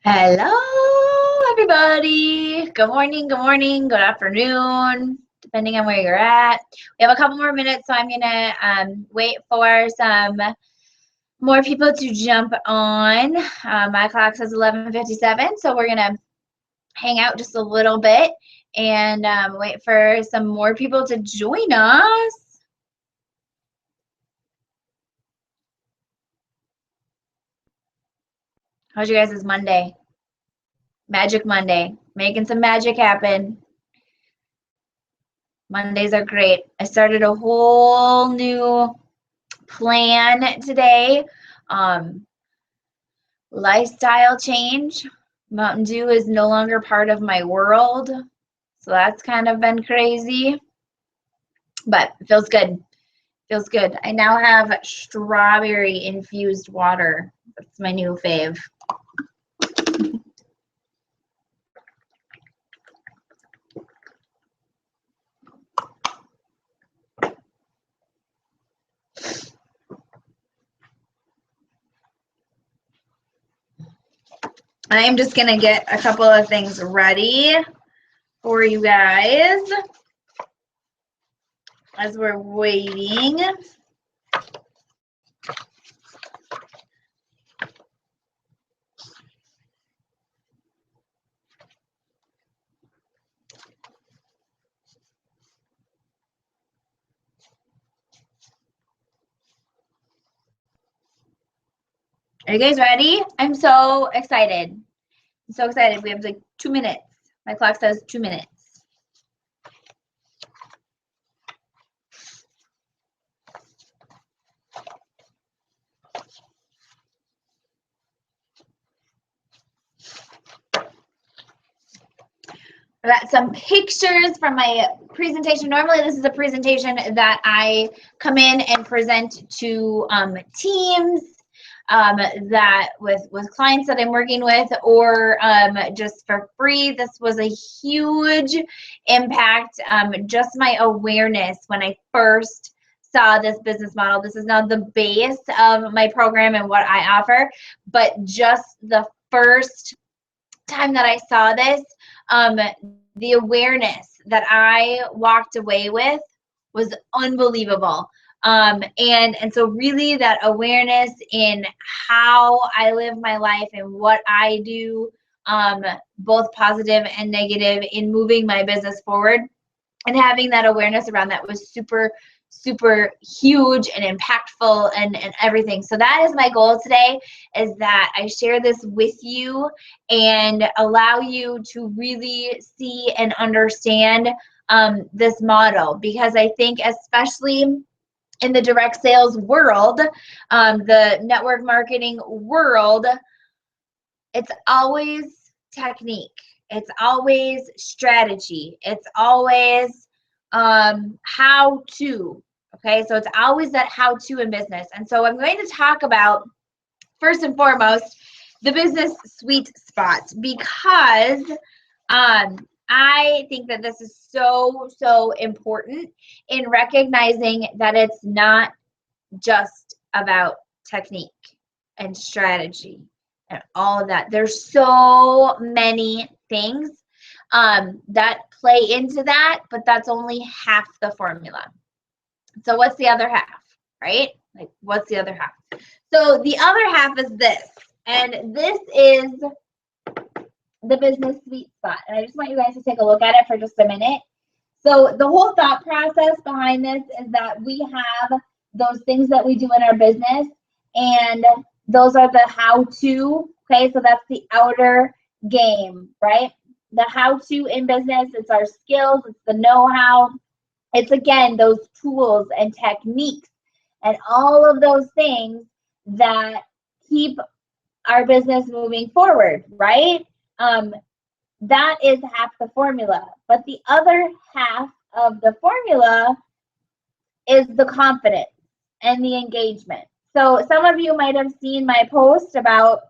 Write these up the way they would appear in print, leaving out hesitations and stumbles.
Hello, everybody. Good morning, good afternoon, depending on where you're at. We have a couple more minutes, so I'm going to wait for some more people to jump on. My clock says 11:57, so we're going to hang out just a little bit and wait for some more people to join us. How's you guys' Monday? Magic Monday. Making some magic happen. Mondays are great. I started a whole new plan today. Lifestyle change. Mountain Dew is no longer part of my world. So that's kind of been crazy. But it feels good. Feels good. I now have strawberry infused water. That's my new fave. I am just going to get a couple of things ready for you guys as we're waiting. Are you guys ready? I'm so excited. I'm so excited. We have like 2 minutes. My clock says 2 minutes. I got some pictures from my presentation. Normally, this is a presentation that I come in and present to teams that with clients that I'm working with, or just for free. This was a huge impact. Just my awareness when I first saw this business model. This is now the base of my program and what I offer, but just the first time that I saw this, the awareness that I walked away with was unbelievable. And so really that awareness in how I live my life and what I do, both positive and negative, in moving my business forward, and having that awareness around that was super huge and impactful and everything. So that is my goal today, is that I share this with you and allow you to really see and understand this model, because I think especially in the direct sales world, the network marketing world, it's always technique. It's always strategy. It's always how to. Okay, so it's always that how to in business. And so I'm going to talk about, first and foremost, the business sweet spot, because I think that this is so important in recognizing that it's not just about technique and strategy and all of that. There's so many things that play into that, but that's only half the formula. So what's the other half, right? Like, what's the other half? So the other half is this, and this is the business sweet spot. And I just want you guys to take a look at it for just a minute. So the whole thought process behind this is that we have those things that we do in our business, and those are the how-to. Okay, so that's the outer game, right? The how-to in business, it's our skills, it's the know-how, it's again those tools and techniques and all of those things that keep our business moving forward, right? That is half the formula. But the other half of the formula is the confidence and the engagement. So some of you might have seen my post about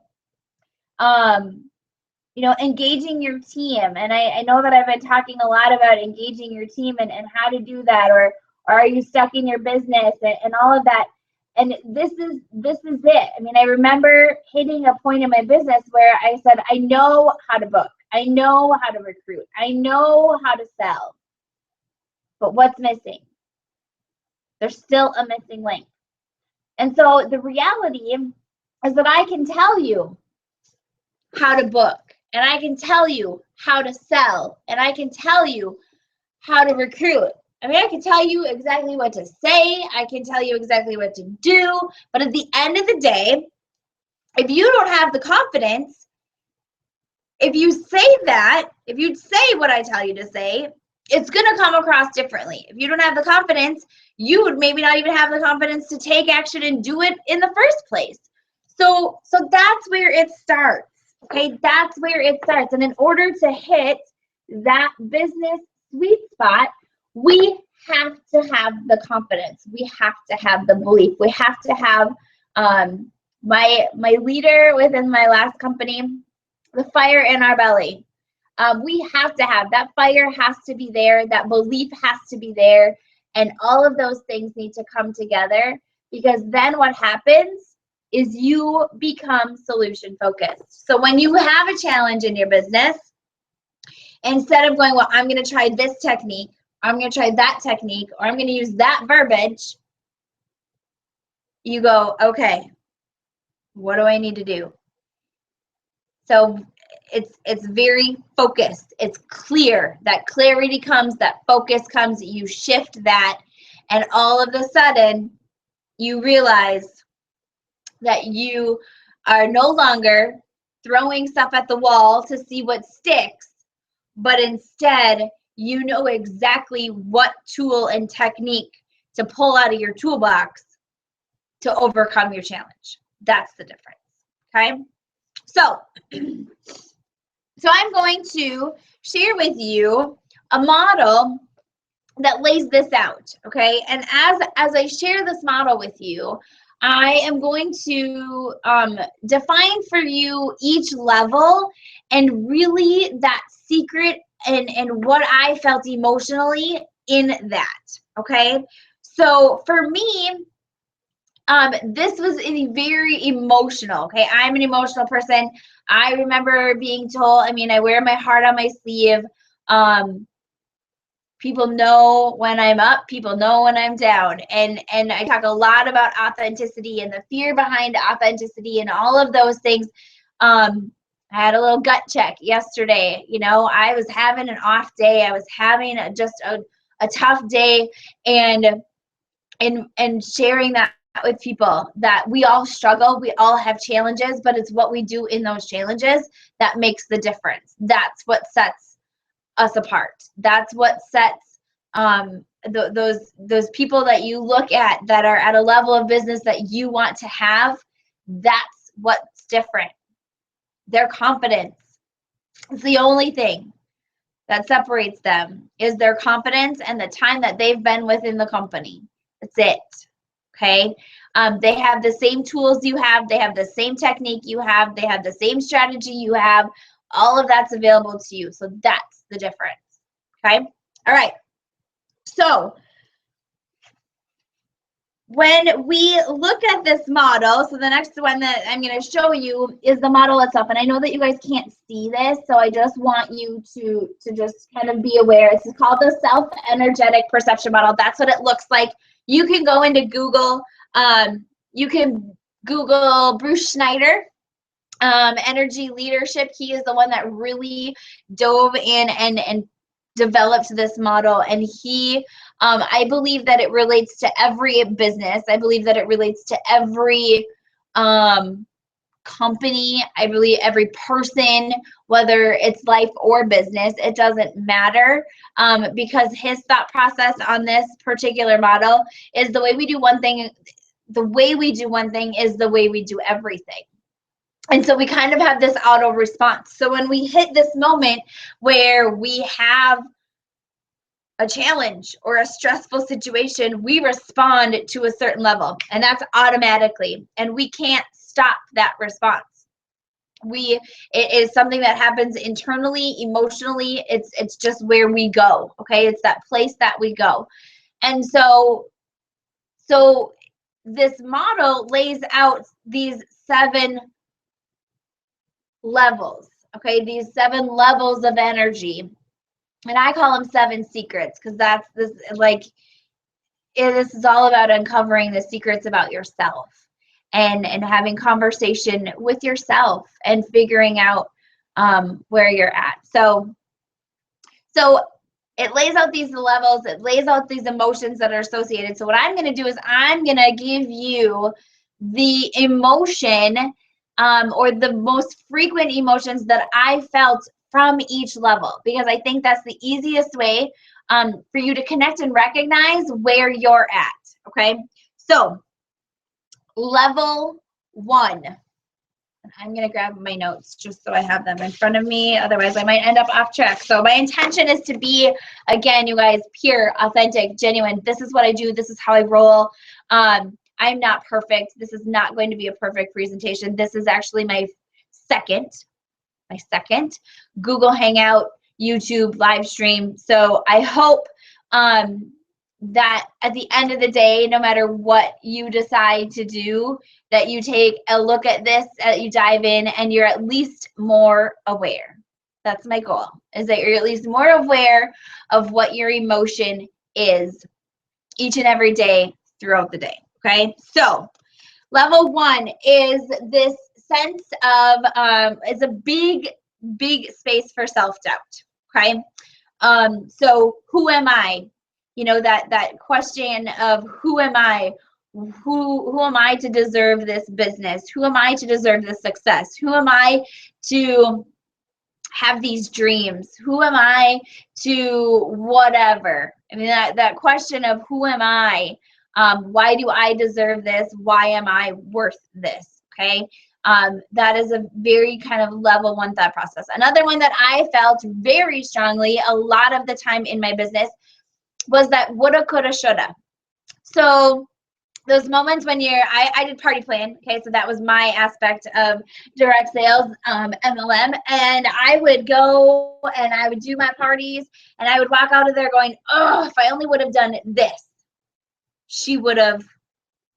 engaging your team. And I know that I've been talking a lot about engaging your team and how to do that, or are you stuck in your business and all of that. And this is it. I mean, I remember hitting a point in my business where I said, I know how to book, I know how to recruit, I know how to sell, but what's missing? There's still a missing link. And so the reality is that I can tell you how to book, and I can tell you how to sell, and I can tell you how to recruit. I mean, I can tell you exactly what to say, I can tell you exactly what to do, but at the end of the day, if you don't have the confidence, if you say what I tell you to say, it's going to come across differently. If you don't have the confidence, you would maybe not even have the confidence to take action and do it in the first place. So that's where it starts. Okay, that's where it starts. And in order to hit that business sweet spot, we have to have the confidence. We have to have the belief. We have to have my leader within my last company, the fire in our belly. We have to have that fire, has to be there, that belief has to be there, and all of those things need to come together, because then what happens is you become solution focused. So when you have a challenge in your business, instead of going, well, I'm going to try this technique, I'm going to try that technique, or I'm going to use that verbiage, you go, okay, what do I need to do? So it's very focused. It's clear. That clarity comes, that focus comes, you shift that, and all of a sudden you realize that you are no longer throwing stuff at the wall to see what sticks, but instead you know exactly what tool and technique to pull out of your toolbox to overcome your challenge. That's the difference. Okay? So I'm going to share with you a model that lays this out, okay? And as I share this model with you, I am going to define for you each level and really that secret and what I felt emotionally in that, okay? So for me, this was very emotional, okay? I'm an emotional person. I remember being told, I mean, I wear my heart on my sleeve. People know when I'm up, people know when I'm down. And I talk a lot about authenticity and the fear behind authenticity and all of those things. I had a little gut check yesterday. You know, I was having an off day. I was having just a tough day, and sharing that with people, that we all struggle, we all have challenges, but it's what we do in those challenges that makes the difference. That's what sets us apart. That's what sets those people that you look at that are at a level of business that you want to have. That's what's different. Their confidence. It's the only thing that separates them, is their confidence and the time that they've been within the company. That's it. Okay. They have the same tools you have. They have the same technique you have. They have the same strategy you have. All of that's available to you. So that's the difference. Okay. All right. So when we look at this model, so the next one that I'm going to show you is the model itself. And I know that you guys can't see this, so I just want you to just kind of be aware. This is called the self-energetic perception model. That's what it looks like. You can go into Google. You can Google Bruce Schneider, energy leadership. He is the one that really dove in and developed this model, and he I believe that it relates to every business. I believe that it relates to every company. I believe every person, whether it's life or business, it doesn't matter, because his thought process on this particular model is the way we do one thing. The way we do one thing is the way we do everything. And so we kind of have this auto response. So when we hit this moment where we have a challenge or a stressful situation, we respond to a certain level, and that's automatically, and we can't stop that response. It is something that happens internally, emotionally. It's just where we go. Okay, it's that place that we go. And so this model lays out these 7 levels, okay? These 7 levels of energy. And I call them 7 secrets because that's this, like, this is all about uncovering the secrets about yourself and having conversation with yourself and figuring out where you're at. So it lays out these levels, it lays out these emotions that are associated. So what I'm going to do is I'm going to give you the emotion or the most frequent emotions that I felt from each level, because I think that's the easiest way for you to connect and recognize where you're at, okay? So level 1. I'm going to grab my notes just so I have them in front of me. Otherwise, I might end up off track. So my intention is to be, again, you guys, pure, authentic, genuine. This is what I do. This is how I roll. I'm not perfect. This is not going to be a perfect presentation. This is actually my second Google Hangout, YouTube live stream. So I hope that at the end of the day, no matter what you decide to do, that you take a look at this, you dive in, and you're at least more aware. That's my goal, is that you're at least more aware of what your emotion is each and every day throughout the day, okay? So level 1 is this sense of, it's a big space for self-doubt, okay? So who am I? You know, that question of who am I? Who am I to deserve this business? Who am I to deserve this success? Who am I to have these dreams? Who am I to whatever? I mean, that question of who am I? Why do I deserve this? Why am I worth this? Okay. That is a very kind of level 1 thought process. Another one that I felt very strongly a lot of the time in my business was that woulda, coulda, shoulda. So those moments when I did party plan, okay, so that was my aspect of direct sales, MLM, and I would go and I would do my parties, and I would walk out of there going, oh, if I only would have done this, she would have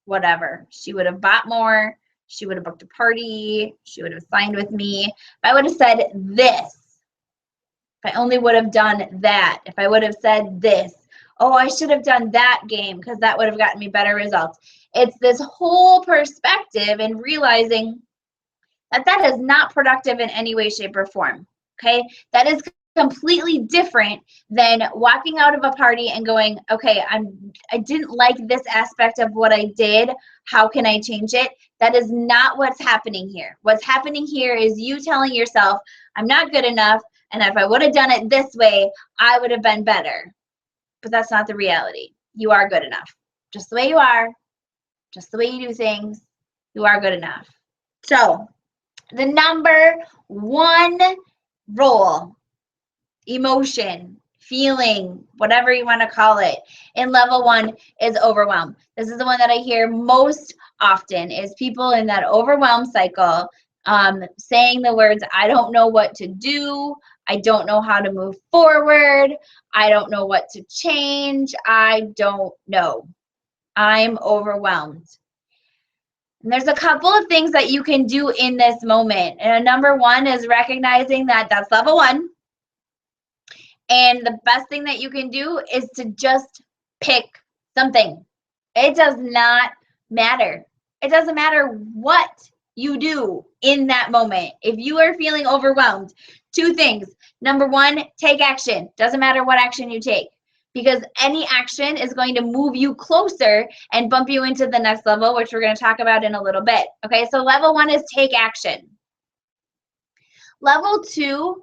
whatever. She would have bought more. She would have booked a party. She would have signed with me. If I would have said this, if I only would have done that, if I would have said this, oh, I should have done that game because that would have gotten me better results. It's this whole perspective and realizing that that is not productive in any way, shape, or form, okay? That is completely different than walking out of a party and going, okay, I didn't like this aspect of what I did. How can I change it? That is not what's happening here. What's happening here is you telling yourself, I'm not good enough, and if I would have done it this way, I would have been better. But that's not the reality. You are good enough. Just the way you are, just the way you do things, you are good enough. So the number 1 role, emotion, feeling, whatever you want to call it, in level 1 is overwhelm. This is the one that I hear most often, is people in that overwhelm cycle saying the words, I don't know what to do. I don't know how to move forward. I don't know what to change. I don't know. I'm overwhelmed. And there's a couple of things that you can do in this moment. And number 1 is recognizing that that's level 1. And the best thing that you can do is to just pick something. It does not matter. It doesn't matter what you do in that moment. If you are feeling overwhelmed, 2 things. Number 1, take action. Doesn't matter what action you take, because any action is going to move you closer and bump you into the next level, which we're going to talk about in a little bit. Okay, so level 1 is take action. Level 2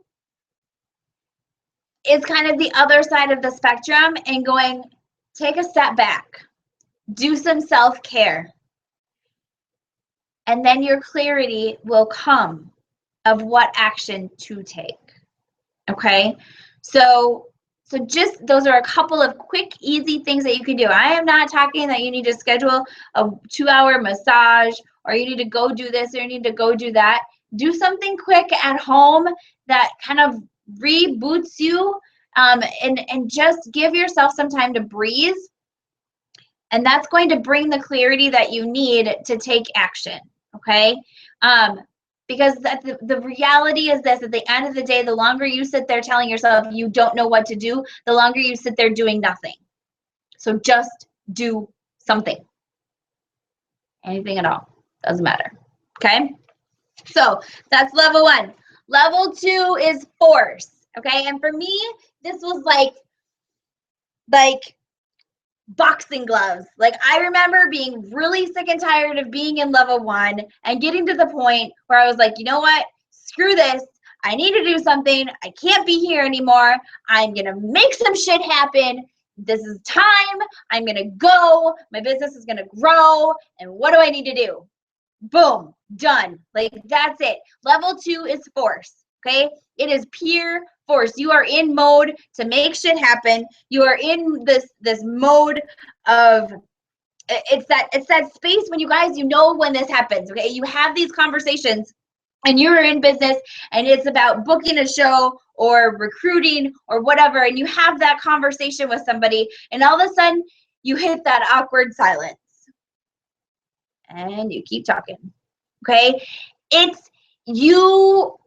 is kind of the other side of the spectrum and going, take a step back, do some self-care, and then your clarity will come of what action to take. Okay, so just those are a couple of quick, easy things that you can do. I am not talking that you need to schedule a 2-hour massage, or you need to go do this, or you need to go do that. Do something quick at home that kind of reboots you, and just give yourself some time to breathe And that's going to bring the clarity that you need to take action, okay? Because the reality is this, at the end of the day, the longer you sit there telling yourself you don't know what to do, the longer you sit there doing nothing. So just do something. Anything at all. Doesn't matter. Okay? So that's level 1. Level 2 is force. Okay? And for me, this was like boxing gloves. Like, I remember being really sick and tired of being in level 1 and getting to the point where I was like, you know what? Screw this. I need to do something. I can't be here anymore. I'm going to make some shit happen. This is time. I'm going to go. My business is going to grow. And what do I need to do? Boom, done. Like, that's it. Level 2 is force. Okay? It is pure force. You are in mode to make shit happen. You are in this mode of, it's that space when you guys, you know when this happens. Okay? You have these conversations and you're in business and it's about booking a show or recruiting or whatever, and you have that conversation with somebody and all of a sudden you hit that awkward silence and you keep talking. Okay? It's you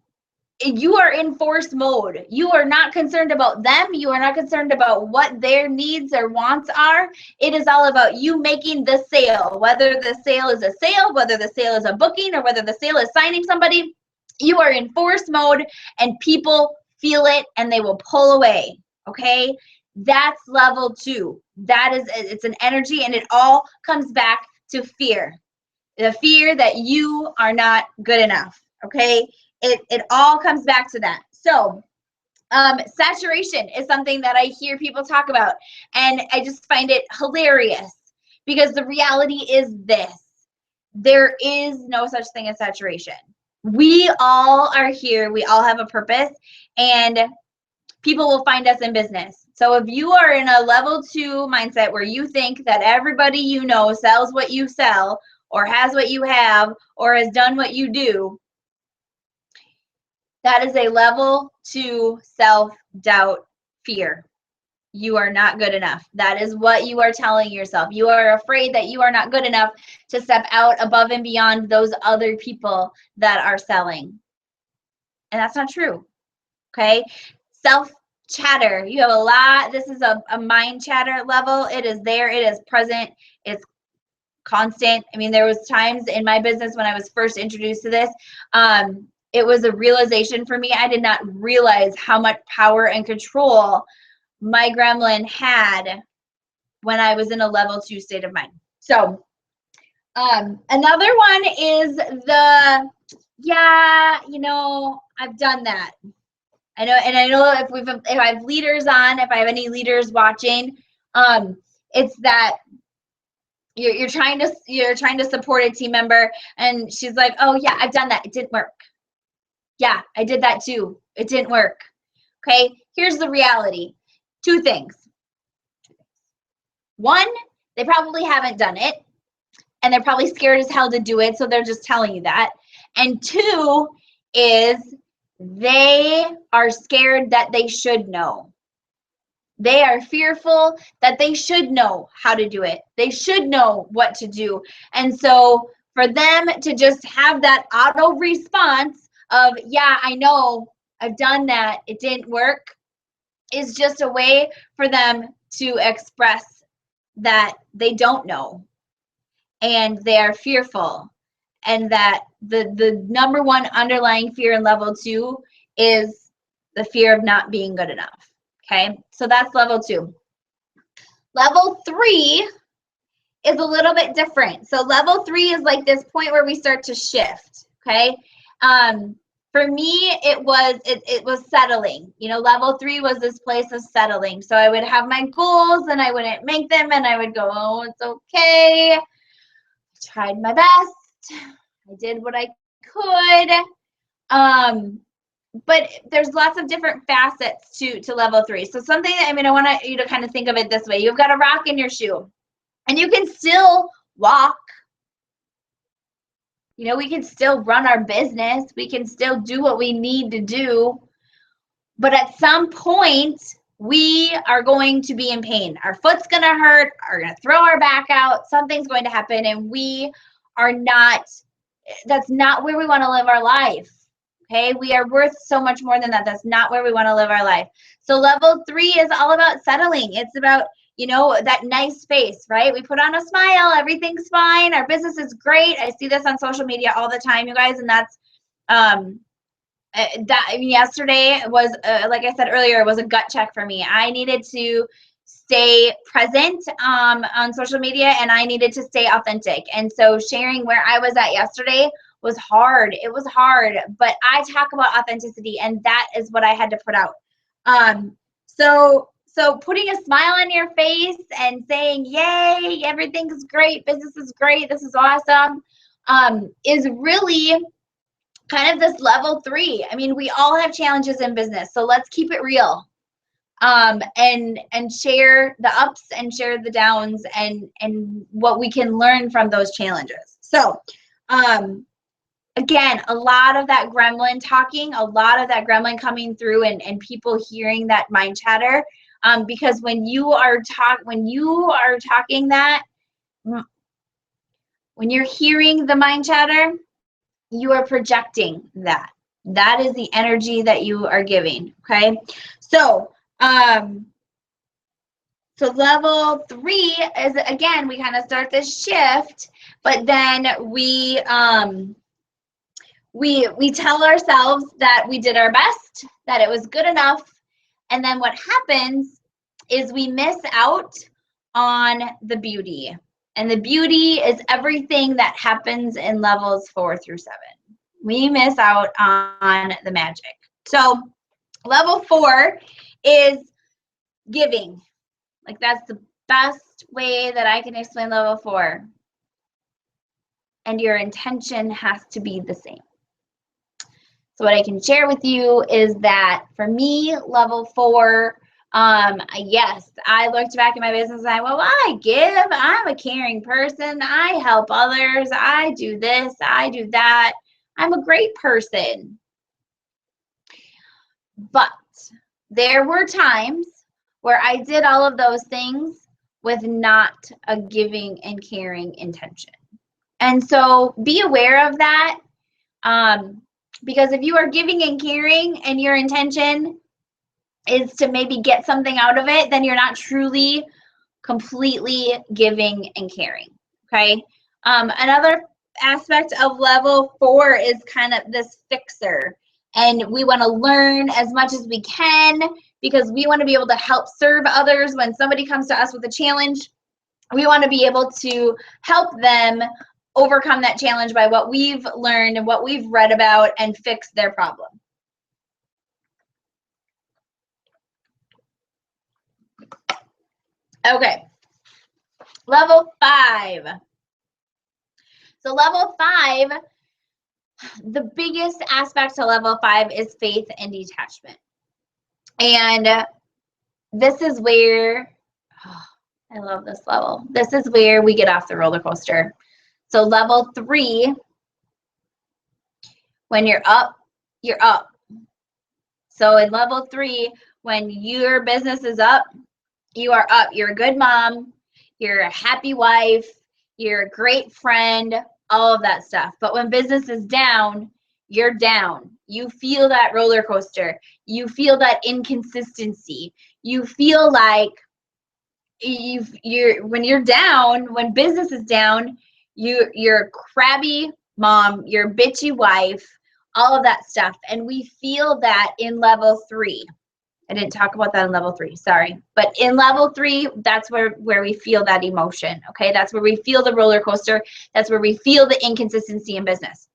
are in force mode. You are not concerned about them. You are not concerned about what their needs or wants are. It is all about you making the sale, whether the sale is a sale, whether the sale is a booking, or whether the sale is signing somebody. You are in force mode and people feel it and they will pull away. Okay? That's level 2. It's an energy, and it all comes back to fear. The fear that you are not good enough. Okay? It all comes back to that. So saturation is something that I hear people talk about, and I just find it hilarious because the reality is this: there is no such thing as saturation. We all are here. We all have a purpose, and people will find us in business. So if you are in a level 2 mindset where you think that everybody you know sells what you sell, or has what you have, or has done what you do, that is a level 2 self-doubt, fear. You are not good enough. That is what you are telling yourself. You are afraid that you are not good enough to step out above and beyond those other people that are selling. And that's not true. Okay? Self-chatter. You have a lot. This is a mind chatter level. It is there. It is present. It's constant. I mean, there was times in my business when I was first introduced to this, it was a realization for me. I did not realize how much power and control my gremlin had when I was in a level 2 state of mind. So another one is I've done that. I know, and I know if I have leaders on, if I have any leaders watching, it's that you're trying to support a team member, and she's like, oh yeah, I've done that. It didn't work. Yeah, I did that too. It didn't work. Okay, here's the reality. 2 things. 1, they probably haven't done it, and they're probably scared as hell to do it, so they're just telling you that. And 2 is they are scared that they should know. They are fearful that they should know how to do it. They should know what to do. And so for them to just have that auto response of, yeah, I know, I've done that, it didn't work, is just a way for them to express that they don't know and they are fearful, and that the number 1 underlying fear in level 2 is the fear of not being good enough. Okay, so that's level 2. Level 3 is a little bit different. So level 3 is like this point where we start to shift. Okay, for me, it was settling. You know, level 3 was this place of settling. So I would have my goals and I wouldn't make them, and I would go, oh, it's okay. I tried my best. I did what I could. But there's lots of different facets to level 3. So something, I want you to kind of think of it this way. You've got a rock in your shoe, and you can still walk. You know, we can still run our business. We can still do what we need to do. But at some point, we are going to be in pain. Our foot's going to hurt, are going to throw our back out, something's going to happen, and we are not, that's not where we want to live our life. Okay, we are worth so much more than that. That's not where we want to live our life. So level 3 is all about settling. It's about, you know, that nice face, right? We put on a smile, everything's fine, our business is great. I see this on social media all the time, you guys, and that's yesterday was like I said earlier, it was a gut check for me. I needed to stay present on social media, and I needed to stay authentic. And so sharing where I was at yesterday was hard. It was hard, but I talk about authenticity, and that is what I had to put out. So putting a smile on your face and saying, yay, everything's great, business is great, this is awesome, is really kind of this level 3. I mean, we all have challenges in business, so let's keep it real, and share the ups and share the downs, and what we can learn from those challenges. So again, a lot of that gremlin talking, a lot of that gremlin coming through, and people hearing that mind chatter, because when you are talking that, when you're hearing the mind chatter, you are projecting that. That is the energy that you are giving. Okay, so so level 3 is, again, we kind of start this shift, but then we tell ourselves that we did our best, that it was good enough, and then what happens is we miss out on the beauty. And the beauty is everything that happens in levels 4 through 7. We miss out on the magic. So level 4 is giving. Like, that's the best way that I can explain level 4. And your intention has to be the same. So what I can share with you is that for me, level 4, yes, I looked back at my business and well, I give, I'm a caring person, I help others, I do this, I do that, I'm a great person. But there were times where I did all of those things with not a giving and caring intention. And so be aware of that. Because if you are giving and caring and your intention is to maybe get something out of it, then you're not truly completely giving and caring. Okay. Another aspect of level 4 is kind of this fixer. And we want to learn as much as we can because we want to be able to help serve others. When somebody comes to us with a challenge, we want to be able to help them overcome that challenge by what we've learned and what we've read about and fix their problem. Okay, level 5. So level 5, the biggest aspect to level 5 is faith and detachment. And this is where, I love this level. This is where we get off the roller coaster. So level 3, when you're up, you're up. So in level 3, when your business is up, you are up. You're a good mom, you're a happy wife, you're a great friend, all of that stuff. But when business is down, you're down. You feel that roller coaster. You feel that inconsistency. You feel like when you're down, when business is down, you're a crabby mom, you're a bitchy wife, all of that stuff. And we feel that in level 3. I didn't talk about that in level 3, sorry. But in level 3, that's where we feel that emotion, okay? That's where we feel the roller coaster. That's where we feel the inconsistency in business.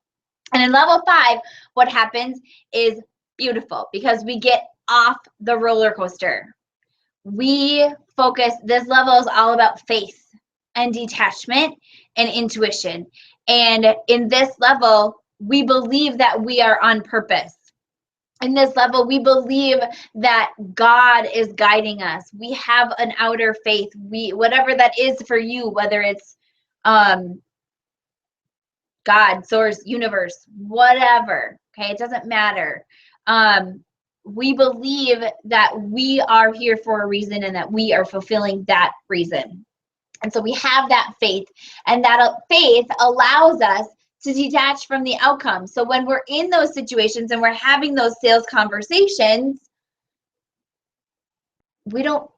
And in level 5, what happens is beautiful because we get off the roller coaster. We focus, this level is all about faith and detachment and intuition. And in this level, we believe that we are on purpose. In this level, we believe that God is guiding us. We have an outer faith. Whatever that is for you, whether it's God, source, universe, whatever, okay, it doesn't matter. we believe that we are here for a reason and that we are fulfilling that reason. And so we have that faith, and that faith allows us to detach from the outcome. So when we're in those situations and we're having those sales conversations, I don't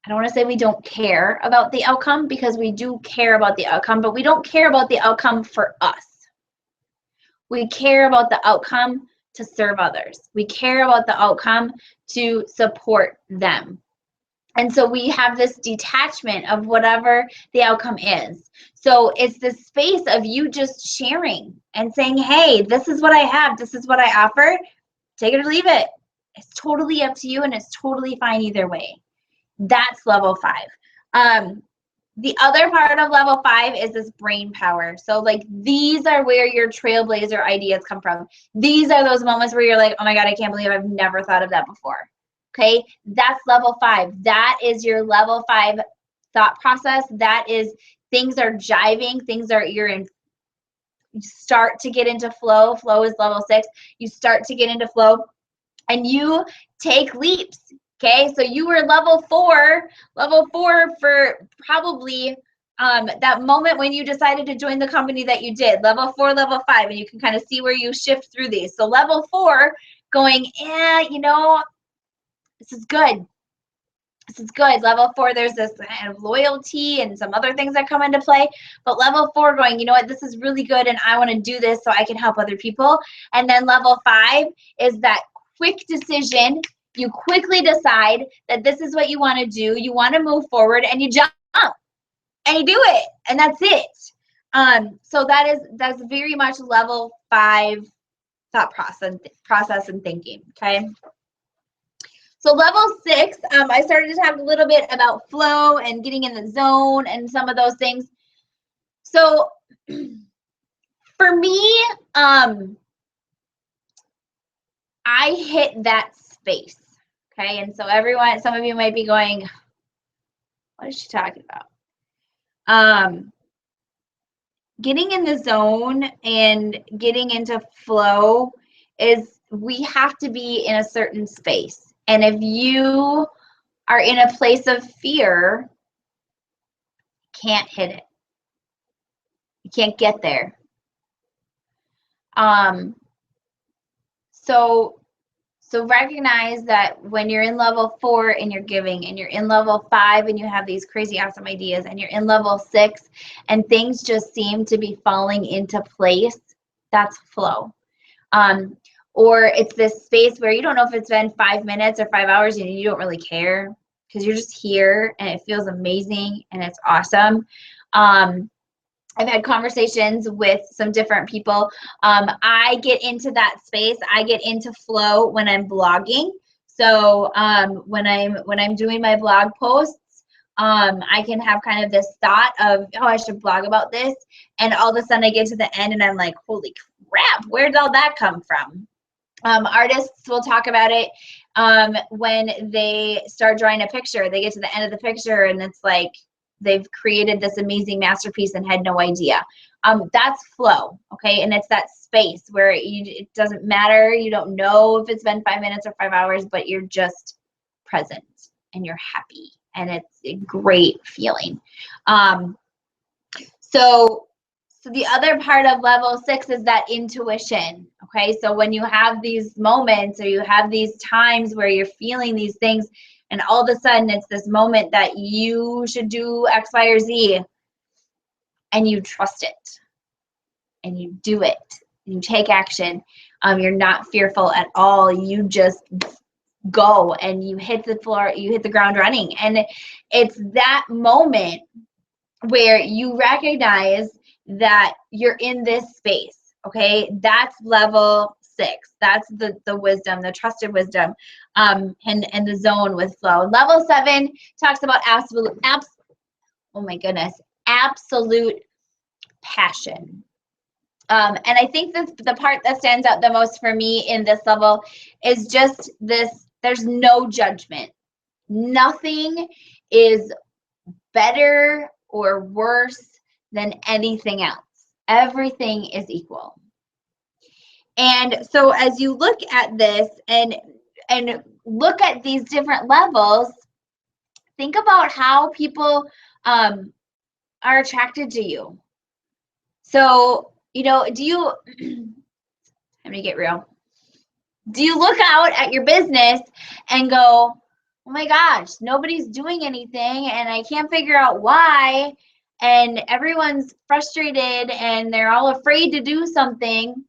want to say we don't care about the outcome, because we do care about the outcome, but we don't care about the outcome for us. We care about the outcome to serve others. We care about the outcome to support them. And so we have this detachment of whatever the outcome is. So it's the space of you just sharing and saying, hey, this is what I have. This is what I offer. Take it or leave it. It's totally up to you, and it's totally fine either way. That's level 5. The other part of level 5 is this brain power. So like, these are where your trailblazer ideas come from. These are those moments where you're like, oh my God, I can't believe I've never thought of that before. Okay, that's level 5. That is your level 5 thought process. That is, things are jiving, you start to get into flow. Flow is level 6. You start to get into flow and you take leaps. Okay, so you were level 4 for probably that moment when you decided to join the company that you did. Level 4, level 5, and you can kind of see where you shift through these. So level 4, going, this is good. This is good. Level 4, there's this kind of loyalty and some other things that come into play. But level 4 going, you know what, this is really good and I want to do this so I can help other people. And then level 5 is that quick decision. You quickly decide that this is what you want to do. You want to move forward and you jump and you do it. And that's it. So that's very much level 5 thought process and thinking. Okay. So level 6, I started to talk a little bit about flow and getting in the zone and some of those things. So for me, I hit that space. Okay, and so some of you might be going, what is she talking about? Getting in the zone and getting into flow is, we have to be in a certain space. And if you are in a place of fear, you can't hit it. You can't get there. So recognize that when you're in level 4 and you're giving, and you're in level 5 and you have these crazy awesome ideas, and you're in level 6 and things just seem to be falling into place, that's flow. Or it's this space where you don't know if it's been 5 minutes or 5 hours and you don't really care, because you're just here and it feels amazing and it's awesome. I've had conversations with some different people. I get into that space. I get into flow when I'm blogging. So when I'm doing my blog posts, I can have kind of this thought of, oh, I should blog about this. And all of a sudden I get to the end and I'm like, holy crap, where did all that come from? Artists will talk about it when they start drawing a picture. They get to the end of the picture and it's like, they've created this amazing masterpiece and had no idea. That's flow, okay? And it's that space where it doesn't matter. You don't know if it's been 5 minutes or 5 hours, but you're just present and you're happy, and it's a great feeling. So the other part of level 6 is that intuition, okay? So when you have these moments or you have these times where you're feeling these things, and all of a sudden it's this moment that you should do X, Y, or Z, and you trust it and you do it and you take action. You're not fearful at all. You just go and you hit the floor, you hit the ground running. And it's that moment where you recognize that you're in this space, okay? That's level 6. That's the wisdom, the trusted wisdom, and the zone with flow. Level 7 talks about absolute passion. And I think the part that stands out the most for me in this level is just this: there's no judgment. Nothing is better or worse than anything else. Everything is equal. And so as you look at this and look at these different levels, think about how people are attracted to you. So, you know, do you, let me get real. Do you look out at your business and go, oh my gosh, nobody's doing anything and I can't figure out why, and everyone's frustrated and they're all afraid to do something?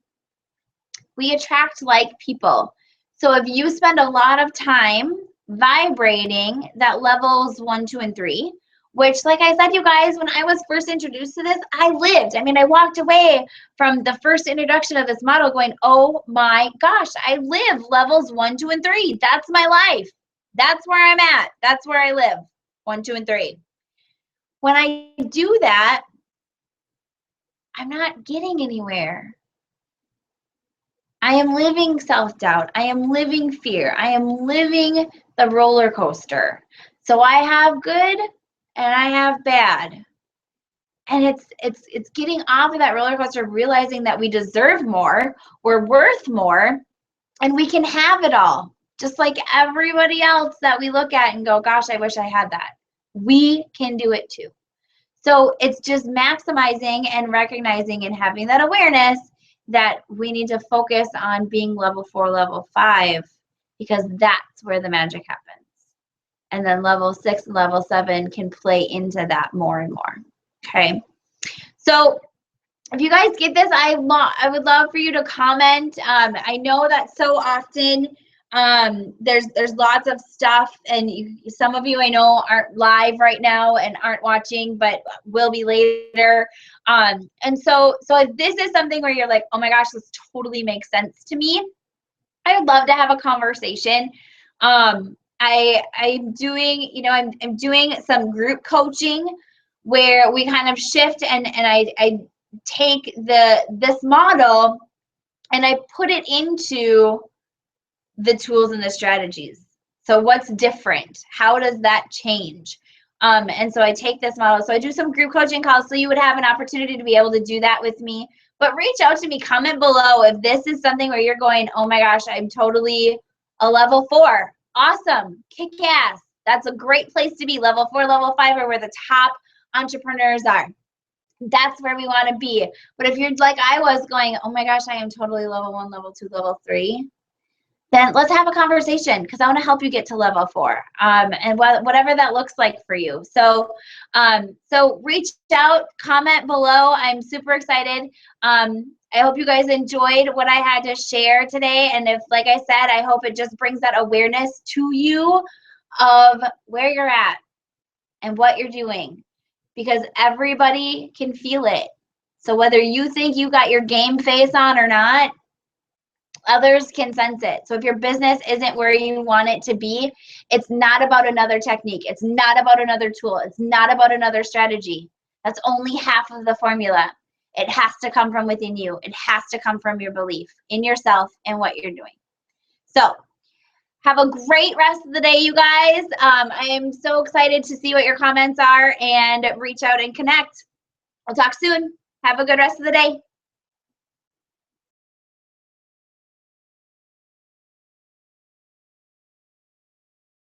We attract like people. So if you spend a lot of time vibrating that levels 1, 2, and 3, which, like I said, you guys, when I was first introduced to this, I lived. I mean, I walked away from the first introduction of this model going, oh my gosh, I live levels 1, 2, and 3. That's my life. That's where I'm at. That's where I live, 1, 2, and 3. When I do that, I'm not getting anywhere. I am living self-doubt. I am living fear. I am living the roller coaster. So I have good and I have bad. And it's getting off of that roller coaster, realizing that we deserve more, we're worth more, and we can have it all. Just like everybody else that we look at and go, gosh, I wish I had that. We can do it too. So it's just maximizing and recognizing and having that awareness that we need to focus on being level 4, level 5, because that's where the magic happens. And then level 6 and level 7 can play into that more and more. Okay. So if you guys get this, I would love for you to comment. I know that so often there's lots of stuff, and some of you I know aren't live right now and aren't watching, but will be later. And so if this is something where you're like, oh my gosh, this totally makes sense to me, I would love to have a conversation. I'm doing, you know, I'm doing some group coaching where we kind of shift and I take this model and I put it into the tools and the strategies. So what's different? How does that change? And so I take this model. So I do some group coaching calls, so you would have an opportunity to be able to do that with me. But reach out to me, comment below if this is something where you're going, oh my gosh, I'm totally a level 4. Awesome, kick ass. That's a great place to be. Level 4, level 5 are where the top entrepreneurs are. That's where we want to be. But if you're like I was going, oh my gosh, I am totally level 1, level 2, level 3, then let's have a conversation, because I want to help you get to level 4, and whatever that looks like for you. So so reach out, comment below. I'm super excited. I hope you guys enjoyed what I had to share today, and if, like I said, I hope it just brings that awareness to you of where you're at and what you're doing, because everybody can feel it. So whether you think you got your game face on or not, others can sense it. So if your business isn't where you want it to be, it's not about another technique. It's not about another tool. It's not about another strategy. That's only half of the formula. It has to come from within you. It has to come from your belief in yourself and what you're doing. So have a great rest of the day, you guys. I am so excited to see what your comments are, and reach out and connect. We'll talk soon. Have a good rest of the day.